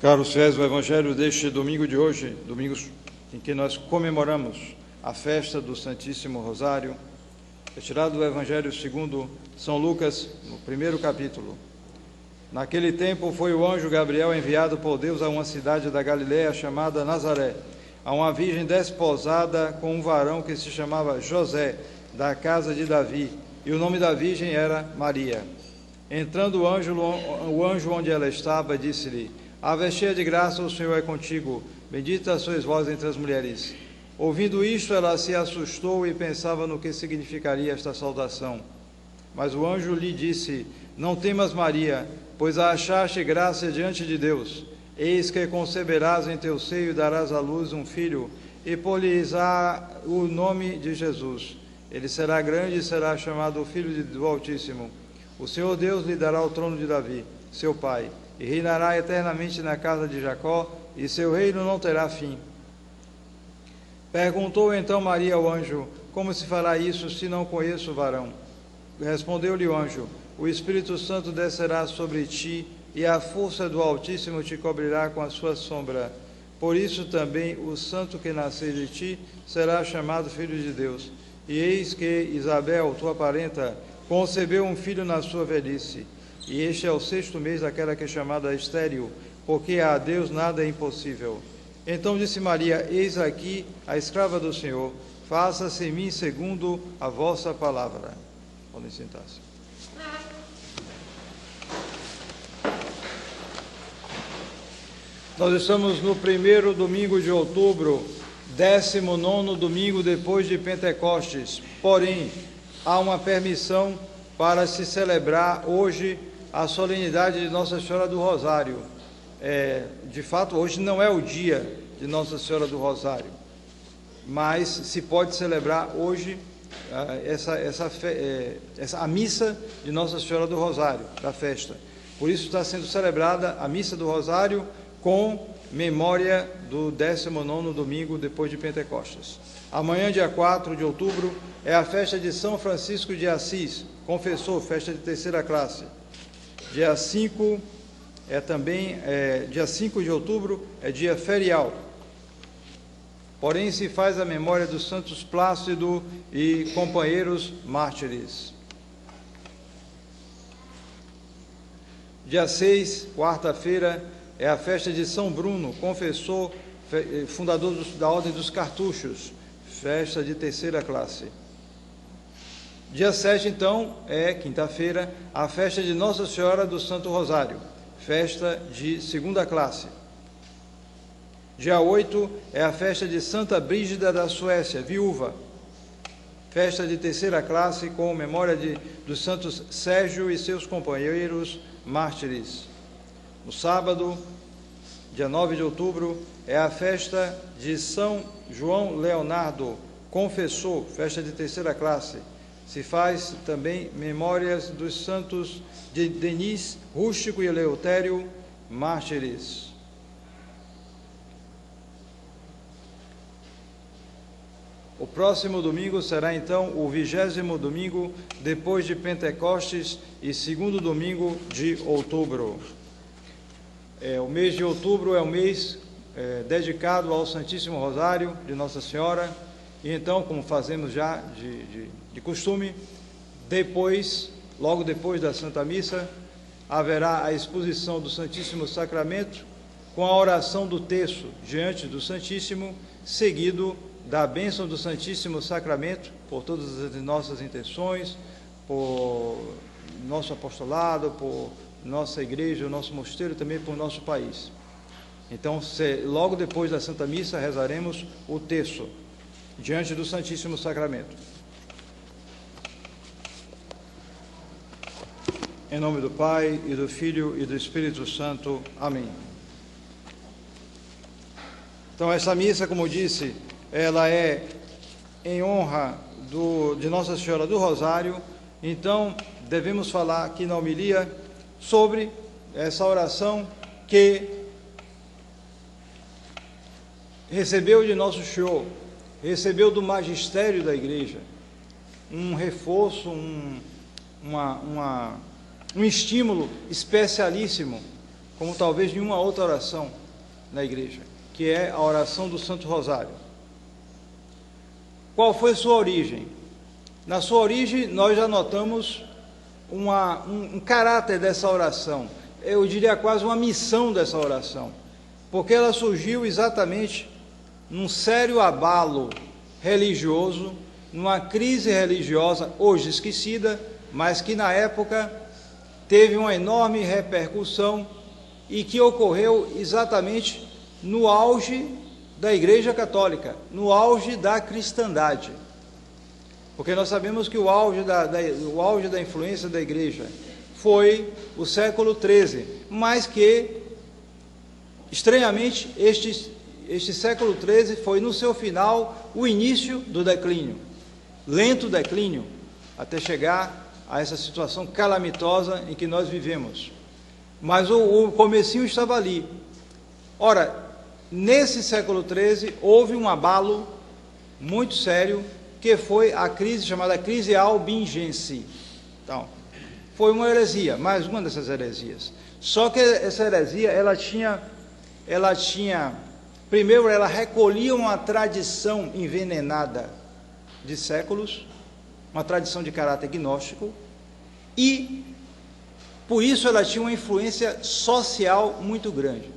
Caros fiéis, o Evangelho deste domingo de hoje, domingo em que nós comemoramos a festa do Santíssimo Rosário, é tirado do Evangelho segundo São Lucas, no primeiro capítulo. Naquele tempo foi o anjo Gabriel enviado por Deus a uma cidade da Galiléia chamada Nazaré, a uma virgem desposada com um varão que se chamava José, da casa de Davi, e o nome da virgem era Maria. Entrando o anjo onde ela estava, disse-lhe: Ave cheia de graça, o Senhor é contigo, bendita sois vós entre as mulheres. Ouvindo isto, ela se assustou e pensava no que significaria esta saudação. Mas o anjo lhe disse: Não temas, Maria, pois achaste graça diante de Deus. Eis que conceberás em teu seio e darás à luz um filho, e por-lhe-ás o nome de Jesus. Ele será grande e será chamado Filho do Altíssimo. O Senhor Deus lhe dará o trono de Davi, seu pai, e reinará eternamente na casa de Jacó, e seu reino não terá fim. Perguntou então Maria ao anjo: Como se fará isso, se não conheço o varão? Respondeu-lhe o anjo: O Espírito Santo descerá sobre ti, e a força do Altíssimo te cobrirá com a sua sombra. Por isso também o santo que nascer de ti será chamado Filho de Deus. E eis que Isabel, tua parenta, concebeu um filho na sua velhice. E este é o 6º mês daquela que é chamada estéril, porque a Deus nada é impossível. Então disse Maria: Eis aqui a escrava do Senhor, faça-se em mim segundo a vossa palavra. Podem sentar-se. Nós estamos no primeiro domingo de outubro, 19º domingo depois de Pentecostes. Porém, há uma permissão para se celebrar hoje a solenidade de Nossa Senhora do Rosário. De fato, hoje não é o dia de Nossa Senhora do Rosário, mas se pode celebrar hoje a missa de Nossa Senhora do Rosário, da festa. Por isso está sendo celebrada a missa do Rosário com memória do 19º domingo depois de Pentecostes. Amanhã, dia 4 de outubro, é a festa de São Francisco de Assis, confessor, festa de terceira classe. Dia 5 dia 5 de outubro é dia ferial. Porém, se faz a memória dos santos Plácido e companheiros mártires. Dia 6, quarta-feira, é a festa de São Bruno, confessor, fundador da Ordem dos Cartuchos, festa de terceira classe. Dia 7, então, é quinta-feira, a festa de Nossa Senhora do Santo Rosário, festa de segunda classe. Dia 8 é a festa de Santa Brígida da Suécia, viúva, festa de terceira classe com memória dos santos Sérgio e seus companheiros mártires. No sábado, dia 9 de outubro, é a festa de São João Leonardo, confessor, festa de terceira classe. Se faz também memórias dos santos de Denis, Rústico e Eleutério, mártires. O próximo domingo será então o 20º domingo depois de Pentecostes e 2º domingo de outubro. O mês de outubro é o mês dedicado ao Santíssimo Rosário de Nossa Senhora, e então, como fazemos já de costume, logo depois da Santa Missa, haverá a exposição do Santíssimo Sacramento com a oração do terço diante do Santíssimo, seguido da bênção do Santíssimo Sacramento por todas as nossas intenções, por nosso apostolado, por nossa igreja, o nosso mosteiro, também por nosso país. Então, logo depois da Santa Missa, rezaremos o terço diante do Santíssimo Sacramento. Em nome do Pai, e do Filho, e do Espírito Santo. Amém. Então, essa missa, como disse, ela é em honra de Nossa Senhora do Rosário. Então, devemos falar aqui na homilia sobre essa oração que recebeu de Nosso Senhor, recebeu do magistério da Igreja, um reforço, um estímulo especialíssimo como talvez nenhuma outra oração na igreja, que é a oração do Santo Rosário. Qual foi sua origem? Na sua origem, nós já notamos um caráter dessa oração, eu diria quase uma missão dessa oração, porque ela surgiu exatamente num sério abalo religioso, numa crise religiosa, hoje esquecida, mas que na época teve uma enorme repercussão e que ocorreu exatamente no auge da Igreja Católica, no auge da cristandade. Porque nós sabemos que o auge da influência da Igreja foi o século XIII, mas que, estranhamente, este século XIII foi, no seu final, o início do declínio, lento declínio, até chegar a essa situação calamitosa em que nós vivemos. Mas o comecinho estava ali. Ora, nesse século XIII, houve um abalo muito sério, que foi a crise chamada crise albingense. Então, foi uma heresia, mais uma dessas heresias. Só que essa heresia, ela tinha, primeiro, ela recolhia uma tradição envenenada de séculos, uma tradição de caráter gnóstico, e, por isso, ela tinha uma influência social muito grande.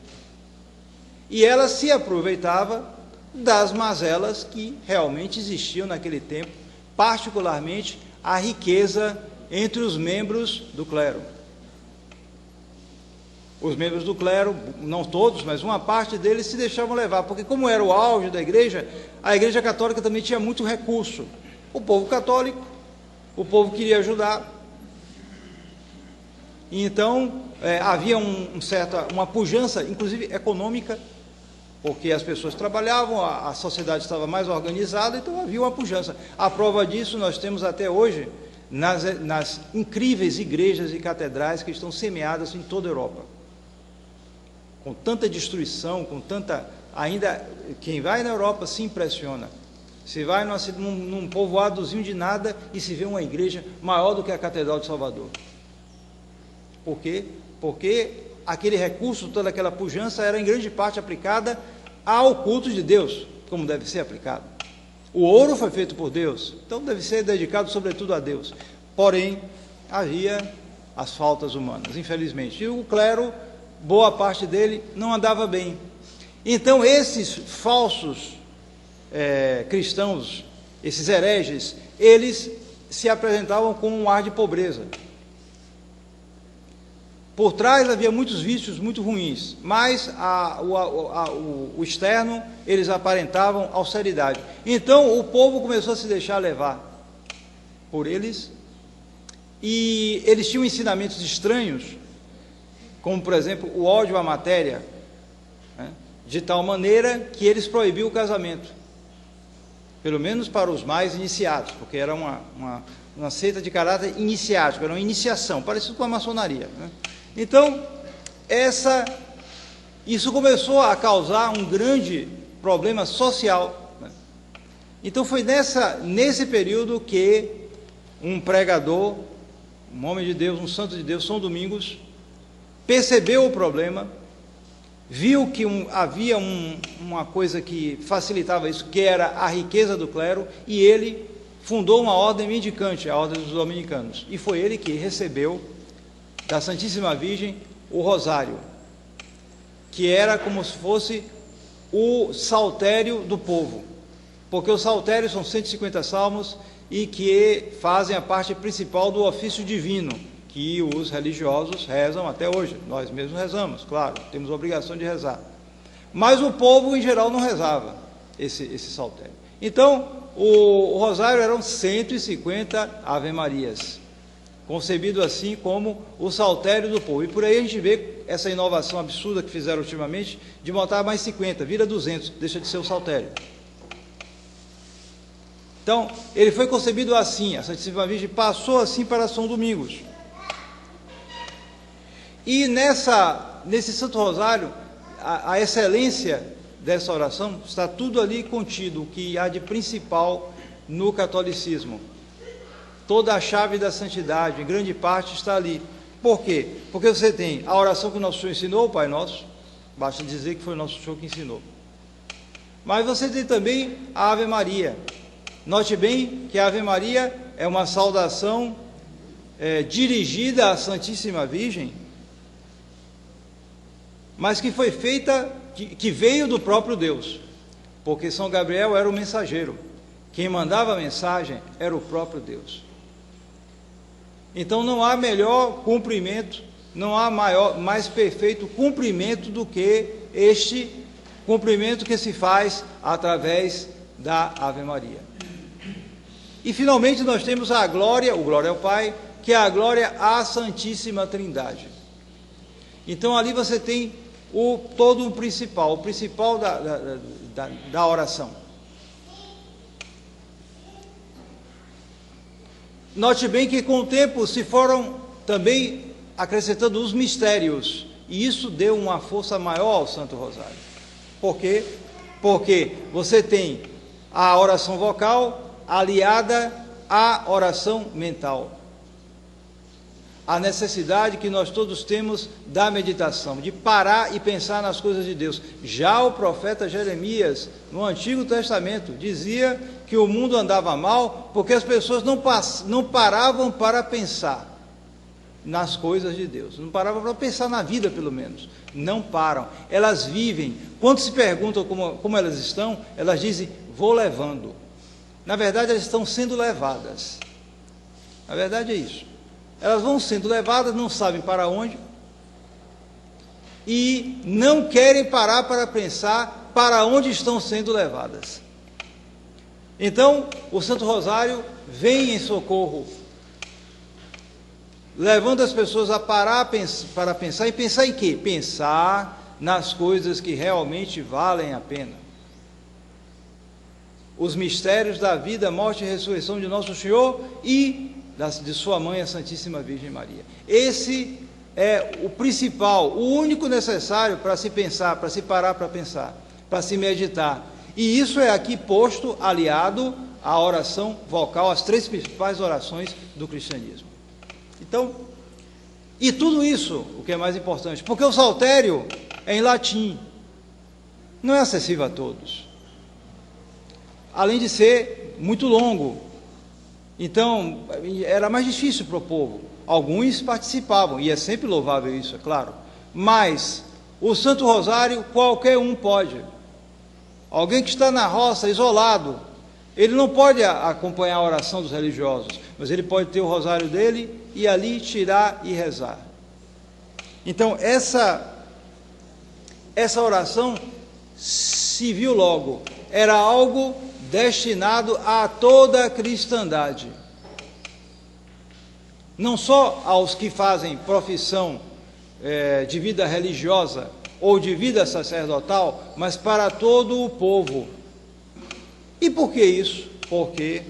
E ela se aproveitava das mazelas que realmente existiam naquele tempo, particularmente a riqueza entre os membros do clero. Os membros do clero, não todos, mas uma parte deles se deixavam levar, porque como era o auge da igreja, a Igreja Católica também tinha muito recurso. O povo católico, o povo queria ajudar, e então havia uma pujança, inclusive econômica, porque as pessoas trabalhavam, a sociedade estava mais organizada, então havia uma pujança. A prova disso nós temos até hoje nas incríveis igrejas e catedrais que estão semeadas em toda a Europa. Com tanta destruição, ainda quem vai na Europa se impressiona. Se vai num povoadozinho de nada e se vê uma igreja maior do que a Catedral de Salvador. Por quê? Porque aquele recurso, toda aquela pujança era em grande parte aplicada ao culto de Deus, como deve ser aplicado. O ouro foi feito por Deus, então deve ser dedicado sobretudo a Deus. Porém, havia as faltas humanas, infelizmente. E o clero, boa parte dele, não andava bem. Então, esses falsos cristãos, esses hereges, eles se apresentavam com um ar de pobreza. Por trás havia muitos vícios muito ruins, mas o externo, eles aparentavam austeridade. Então o povo começou a se deixar levar por eles, e eles tinham ensinamentos estranhos, como por exemplo o ódio à matéria, né, de tal maneira que eles proibiam o casamento, pelo menos para os mais iniciados, porque era uma seita de caráter iniciático, era uma iniciação, parecido com a maçonaria, né? Então, isso começou a causar um grande problema social, né? Então foi nesse período que um pregador, um homem de Deus, um santo de Deus, São Domingos, percebeu o problema, viu que havia uma coisa que facilitava isso, que era a riqueza do clero, e ele fundou uma ordem mendicante, a Ordem dos Dominicanos, e foi ele que recebeu da Santíssima Virgem o rosário, que era como se fosse o saltério do povo, porque os saltérios são 150 salmos e que fazem a parte principal do ofício divino, que os religiosos rezam até hoje. Nós mesmos rezamos, claro, temos a obrigação de rezar, mas o povo em geral não rezava esse saltério. Então o rosário eram 150 ave-marias, concebido assim como o saltério do povo. E por aí a gente vê essa inovação absurda que fizeram ultimamente, de botar mais 50, vira 200, deixa de ser o saltério. Então, ele foi concebido assim, a Santíssima Virgem passou assim para São Domingos. E nesse Santo Rosário, a excelência dessa oração, está tudo ali contido, o que há de principal no catolicismo. Toda a chave da santidade, em grande parte, está ali. Por quê? Porque você tem a oração que o nosso Senhor ensinou, o Pai Nosso, basta dizer que foi o nosso Senhor que ensinou. Mas você tem também a Ave Maria. Note bem que a Ave Maria é uma saudação dirigida à Santíssima Virgem, mas que foi feita, que veio do próprio Deus, porque São Gabriel era o mensageiro, quem mandava a mensagem era o próprio Deus. Então não há melhor cumprimento, não há mais perfeito cumprimento do que este cumprimento que se faz através da Ave Maria. E finalmente nós temos a glória, o glória ao Pai, que é a glória à Santíssima Trindade. Então ali você tem todo o principal da oração. Note bem que com o tempo se foram também acrescentando os mistérios, e isso deu uma força maior ao Santo Rosário. Por quê? Porque você tem a oração vocal aliada à oração mental. A necessidade que nós todos temos da meditação, de parar e pensar nas coisas de Deus. Já o profeta Jeremias, no Antigo Testamento, dizia que o mundo andava mal porque as pessoas não paravam para pensar nas coisas de Deus, não paravam para pensar na vida, pelo menos, não param, elas vivem. Quando se perguntam como elas estão, elas dizem, vou levando. Na verdade, elas estão sendo levadas, na verdade é isso, elas vão sendo levadas, não sabem para onde, e não querem parar para pensar para onde estão sendo levadas. Então, o Santo Rosário vem em socorro, levando as pessoas a parar para pensar, e pensar em quê? Pensar nas coisas que realmente valem a pena. Os mistérios da vida, morte e ressurreição de Nosso Senhor e de sua mãe, a Santíssima Virgem Maria. Esse é o principal, o único necessário para se pensar, para se parar para pensar, para se meditar. E isso é aqui posto, aliado à oração vocal, às três principais orações do cristianismo. Então, e tudo isso, o que é mais importante, porque o saltério é em latim, não é acessível a todos, além de ser muito longo, então era mais difícil para o povo. Alguns participavam, e é sempre louvável isso, é claro, mas o Santo Rosário qualquer um pode. Alguém que está na roça, isolado, ele não pode acompanhar a oração dos religiosos, mas ele pode ter o rosário dele e ali tirar e rezar. Então, essa oração se viu logo, era algo destinado a toda a cristandade. Não só aos que fazem profissão de vida religiosa ou de vida sacerdotal, mas para todo o povo. E por que isso? Porque,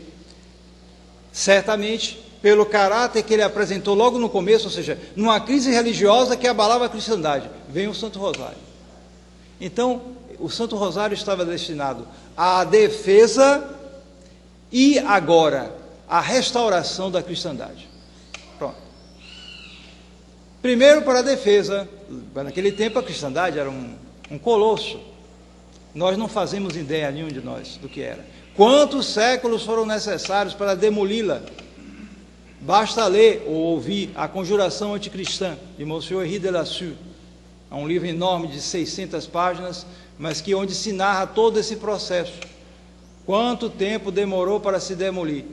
certamente, pelo caráter que ele apresentou logo no começo, ou seja, numa crise religiosa que abalava a cristandade, vem o Santo Rosário. Então, o Santo Rosário estava destinado à defesa e agora à restauração da cristandade. Pronto. Primeiro para a defesa. Naquele tempo a cristandade era um colosso. Nós não fazemos ideia, nenhum de nós, do que era. Quantos séculos foram necessários para demoli-la? Basta ler ou ouvir a Conjuração Anticristã, de Monsieur Henri de Lassus. É um livro enorme de 600 páginas, mas onde se narra todo esse processo. Quanto tempo demorou para se demolir?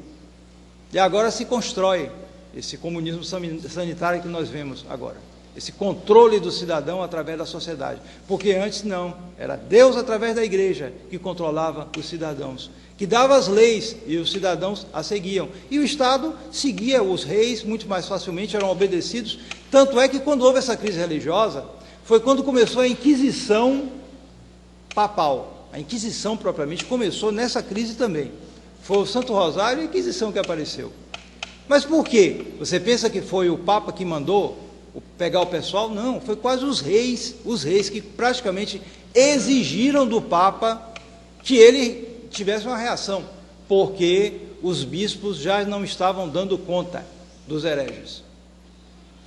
E agora se constrói esse comunismo sanitário que nós vemos agora. Esse controle do cidadão através da sociedade. Porque antes não, era Deus através da igreja que controlava os cidadãos, que dava as leis e os cidadãos as seguiam. E o Estado seguia os reis muito mais facilmente, eram obedecidos. Tanto é que quando houve essa crise religiosa, foi quando começou a Inquisição papal. A Inquisição propriamente começou nessa crise também. Foi o Santo Rosário e a Inquisição que apareceu. Mas por quê? Você pensa que foi o Papa que mandou pegar o pessoal? Não, foi quase os reis que praticamente exigiram do Papa que ele tivesse uma reação, porque os bispos já não estavam dando conta dos hereges.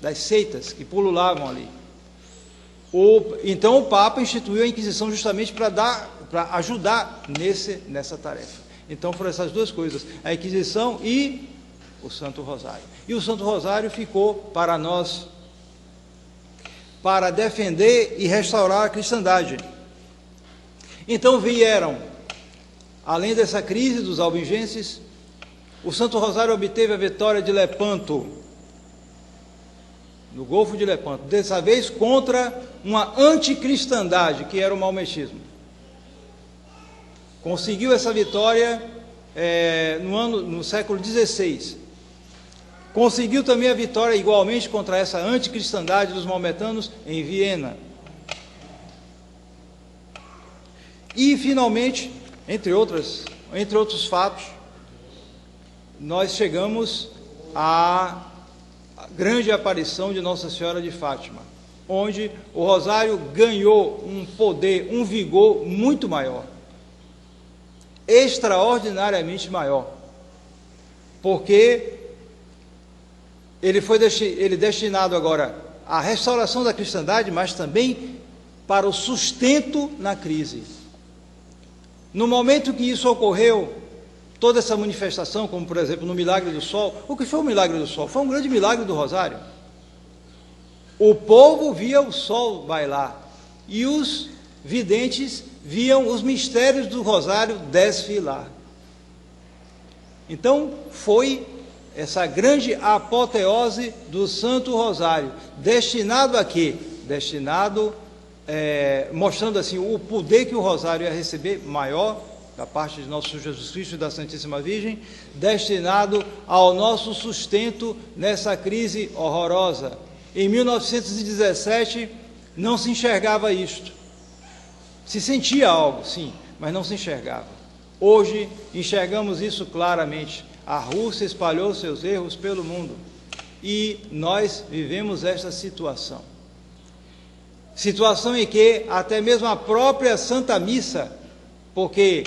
das seitas que pululavam ali. Então o Papa instituiu a Inquisição justamente para ajudar nessa tarefa. Então foram essas duas coisas, a Inquisição e o Santo Rosário. E o Santo Rosário ficou para nós, para defender e restaurar a cristandade. Então vieram, além dessa crise dos albigenses, o Santo Rosário obteve a vitória de Lepanto, no Golfo de Lepanto, dessa vez contra uma anticristandade, que era o maometismo. Conseguiu essa vitória no século XVI. Conseguiu também a vitória igualmente contra essa anticristandade dos maometanos em Viena. E, finalmente, entre outros fatos, nós chegamos à grande aparição de Nossa Senhora de Fátima, onde o Rosário ganhou um poder, um vigor muito maior, extraordinariamente maior, porque ele destinado agora à restauração da cristandade, mas também para o sustento na crise. No momento que isso ocorreu, toda essa manifestação, como por exemplo no Milagre do Sol, o que foi o Milagre do Sol? Foi um grande milagre do Rosário. O povo via o sol bailar e os videntes viam os mistérios do Rosário desfilar. Então foi essa grande apoteose do Santo Rosário, destinado a quê? Mostrando assim o poder que o Rosário ia receber maior da parte de nosso Senhor Jesus Cristo e da Santíssima Virgem, destinado ao nosso sustento nessa crise horrorosa. Em 1917 não se enxergava isto. Se sentia algo, sim, mas não se enxergava. Hoje enxergamos isso claramente. A Rússia espalhou seus erros pelo mundo e nós vivemos esta situação. Situação em que até mesmo a própria Santa Missa, porque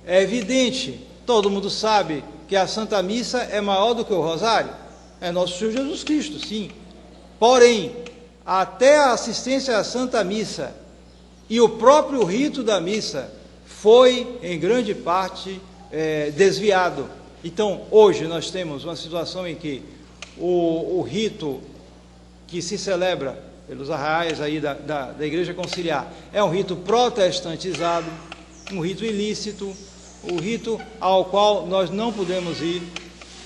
é evidente, todo mundo sabe que a Santa Missa é maior do que o Rosário, é nosso Senhor Jesus Cristo, sim. Porém, até a assistência à Santa Missa e o próprio rito da missa foi, em grande parte, desviado. Então, hoje nós temos uma situação em que o rito que se celebra pelos arraiais aí da Igreja Conciliar é um rito protestantizado, um rito ilícito, o rito ao qual nós não podemos ir.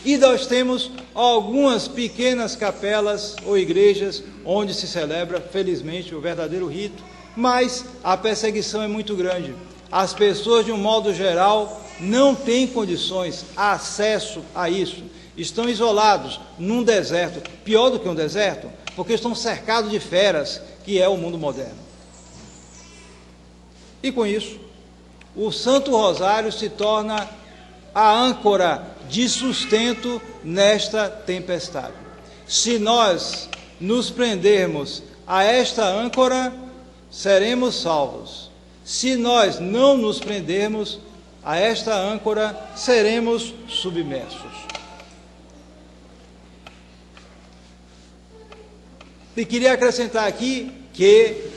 E nós temos algumas pequenas capelas ou igrejas onde se celebra, felizmente, o verdadeiro rito, mas a perseguição é muito grande. As pessoas, de um modo geral, não têm condições, acesso a isso. Estão isolados num deserto, pior do que um deserto, porque estão cercados de feras, que é o mundo moderno. E com isso, o Santo Rosário se torna a âncora de sustento nesta tempestade. Se nós nos prendermos a esta âncora, seremos salvos. Se nós não nos prendermos a esta âncora, seremos submersos. E queria acrescentar aqui que,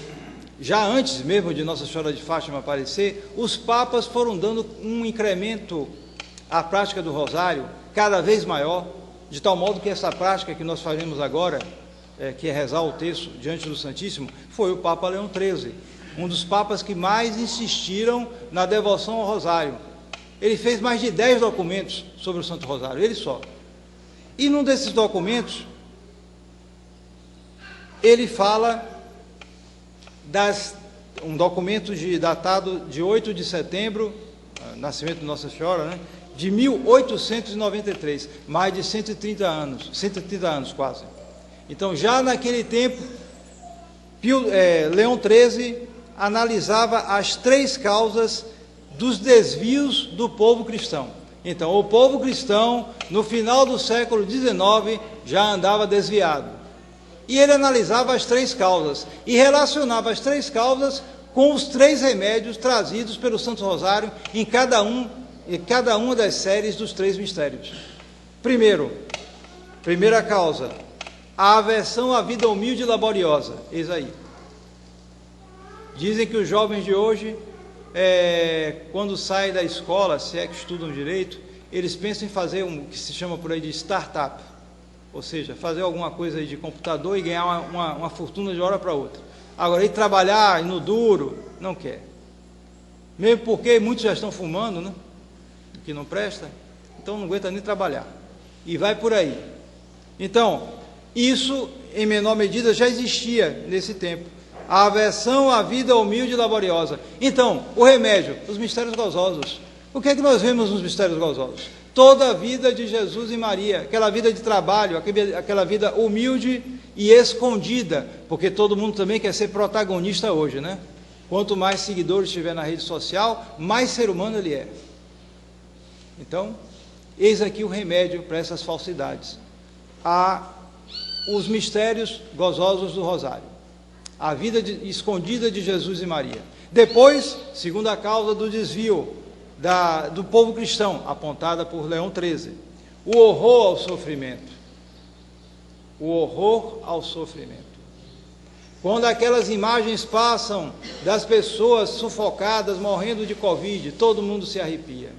já antes mesmo de Nossa Senhora de Fátima aparecer, os papas foram dando um incremento à prática do rosário cada vez maior, de tal modo que essa prática que nós fazemos agora, que é rezar o terço diante do Santíssimo, foi o Papa Leão XIII, um dos papas que mais insistiram na devoção ao rosário. Ele fez mais de 10 documentos sobre o Santo Rosário, ele só. E num desses documentos, ele fala um documento datado de 8 de setembro, nascimento de Nossa Senhora, né, de 1893, mais de 130 anos quase. Então, já naquele tempo, Leão XIII analisava as 3 causas dos desvios do povo cristão. Então, o povo cristão, no final do século XIX, já andava desviado. E ele analisava as 3 causas e relacionava as 3 causas com os 3 remédios trazidos pelo Santo Rosário em cada uma das séries dos 3 mistérios. Primeira causa, a aversão à vida humilde e laboriosa. Eis aí. Dizem que os jovens de hoje, quando saem da escola, se é que estudam direito, eles pensam em fazer o que se chama por aí de startup, ou seja, fazer alguma coisa aí de computador e ganhar uma fortuna de hora para outra. Agora, ir trabalhar no duro, não quer. Mesmo porque muitos já estão fumando, né? O que não presta, então não aguenta nem trabalhar. E vai por aí. Então, isso, em menor medida, já existia nesse tempo. A aversão à vida humilde e laboriosa. Então, o remédio, os mistérios gozosos. O que é que nós vemos nos mistérios gozosos? Toda a vida de Jesus e Maria, aquela vida de trabalho, aquela vida humilde e escondida, porque todo mundo também quer ser protagonista hoje, né? Quanto mais seguidores tiver na rede social, mais ser humano ele é. Então, eis aqui o remédio para essas falsidades. Os mistérios gozosos do Rosário. A vida escondida de Jesus e Maria. Depois, segunda causa do desvio do povo cristão, apontada por Leão XIII. O horror ao sofrimento. O horror ao sofrimento. Quando aquelas imagens passam das pessoas sufocadas, morrendo de Covid, todo mundo se arrepia.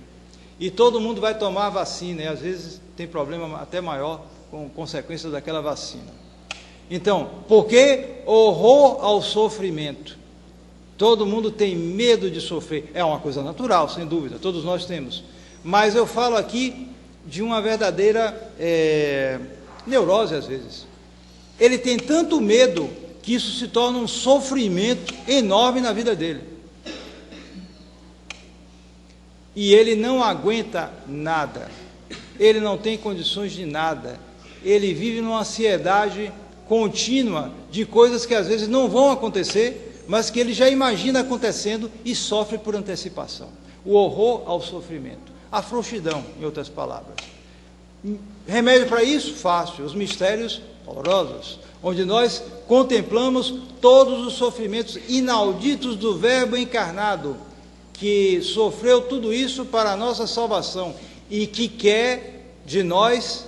E todo mundo vai tomar vacina, e às vezes tem problema até maior com consequência daquela vacina. Então, por que horror ao sofrimento? Todo mundo tem medo de sofrer. É uma coisa natural, sem dúvida, todos nós temos. Mas eu falo aqui de uma verdadeira neurose, às vezes. Ele tem tanto medo que isso se torna um sofrimento enorme na vida dele. E ele não aguenta nada. Ele não tem condições de nada. Ele vive numa ansiedade contínua de coisas que às vezes não vão acontecer, mas que ele já imagina acontecendo e sofre por antecipação. O horror ao sofrimento. A frouxidão, em outras palavras. Remédio para isso? Fácil. Os mistérios dolorosos, onde nós contemplamos todos os sofrimentos inauditos do Verbo encarnado, que sofreu tudo isso para a nossa salvação e que quer de nós,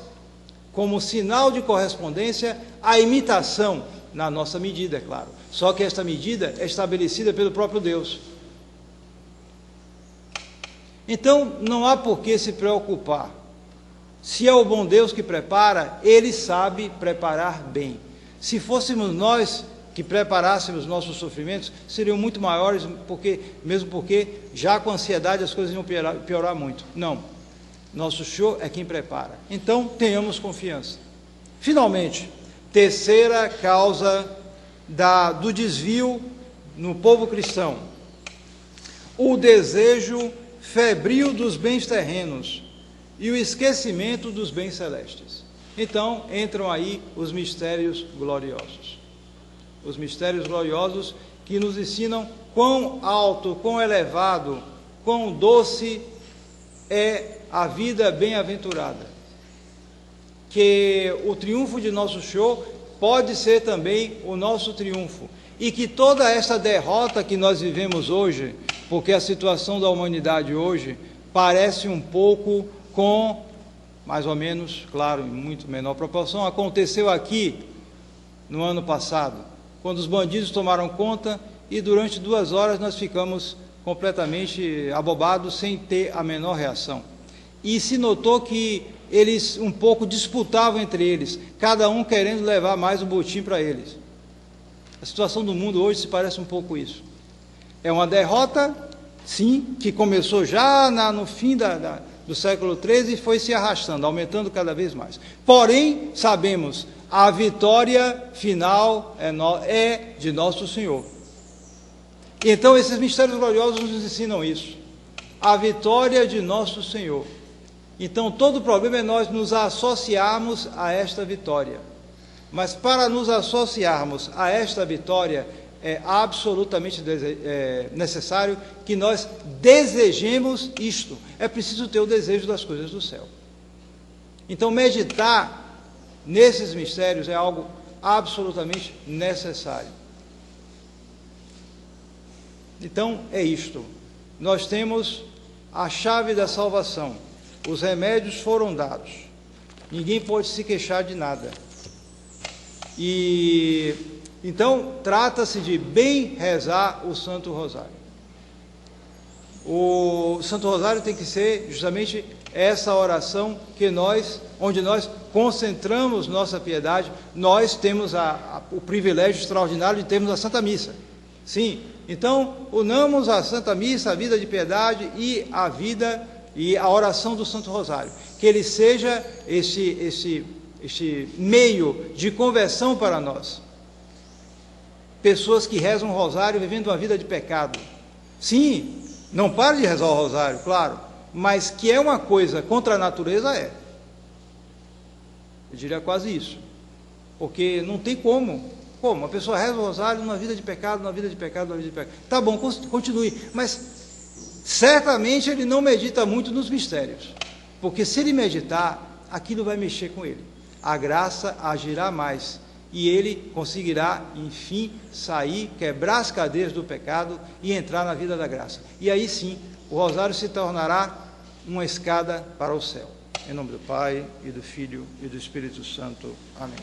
como sinal de correspondência, a imitação, na nossa medida, é claro. Só que esta medida é estabelecida pelo próprio Deus. Então, não há por que se preocupar. Se é o bom Deus que prepara, Ele sabe preparar bem. Se fôssemos nós que preparássemos nossos sofrimentos, seriam muito maiores, mesmo porque já com ansiedade as coisas iam piorar muito. Não, nosso Senhor é quem prepara. Então, tenhamos confiança. Finalmente, terceira causa do desvio no povo cristão: o desejo febril dos bens terrenos e o esquecimento dos bens celestes. Então, entram aí os mistérios gloriosos. Os mistérios gloriosos que nos ensinam quão alto, quão elevado, quão doce é a vida bem-aventurada. Que o triunfo de nosso Senhor pode ser também o nosso triunfo. E que toda essa derrota que nós vivemos hoje, porque a situação da humanidade hoje parece um pouco com, mais ou menos, claro, em muito menor proporção, aconteceu aqui no ano passado, quando os bandidos tomaram conta e durante 2 horas nós ficamos completamente abobados, sem ter a menor reação. E se notou que eles um pouco disputavam entre eles, cada um querendo levar mais um botim para eles. A situação do mundo hoje se parece um pouco isso. É uma derrota, sim, que começou já no fim do século XIII e foi se arrastando, aumentando cada vez mais. Porém, sabemos, a vitória final é de nosso Senhor. Então, esses mistérios gloriosos nos ensinam isso. A vitória de nosso Senhor. Então, todo o problema é nós nos associarmos a esta vitória. Mas para nos associarmos a esta vitória, é absolutamente necessário que nós desejemos isto. É preciso ter o desejo das coisas do céu. Então, meditar nesses mistérios é algo absolutamente necessário. Então, é isto. Nós temos a chave da salvação. Os remédios foram dados. Ninguém pode se queixar de nada. E então trata-se de bem rezar o Santo Rosário. O Santo Rosário tem que ser justamente essa oração onde nós concentramos nossa piedade. Nós temos o privilégio extraordinário de termos a Santa Missa. Sim, então unamos a Santa Missa, a vida de piedade e a vida e a oração do Santo Rosário. Que ele seja esse meio de conversão para nós. Pessoas que rezam o rosário vivendo uma vida de pecado. Sim, não pare de rezar o rosário, claro, mas que é uma coisa contra a natureza, é. Eu diria quase isso. Porque não tem como. Como? A pessoa reza o rosário numa vida de pecado, numa vida de pecado, numa vida de pecado. Tá bom, continue, mas certamente ele não medita muito nos mistérios. Porque se ele meditar, aquilo vai mexer com ele. A graça agirá mais. E ele conseguirá, enfim, sair, quebrar as cadeias do pecado e entrar na vida da graça. E aí sim, o rosário se tornará uma escada para o céu. Em nome do Pai, e do Filho, e do Espírito Santo. Amém.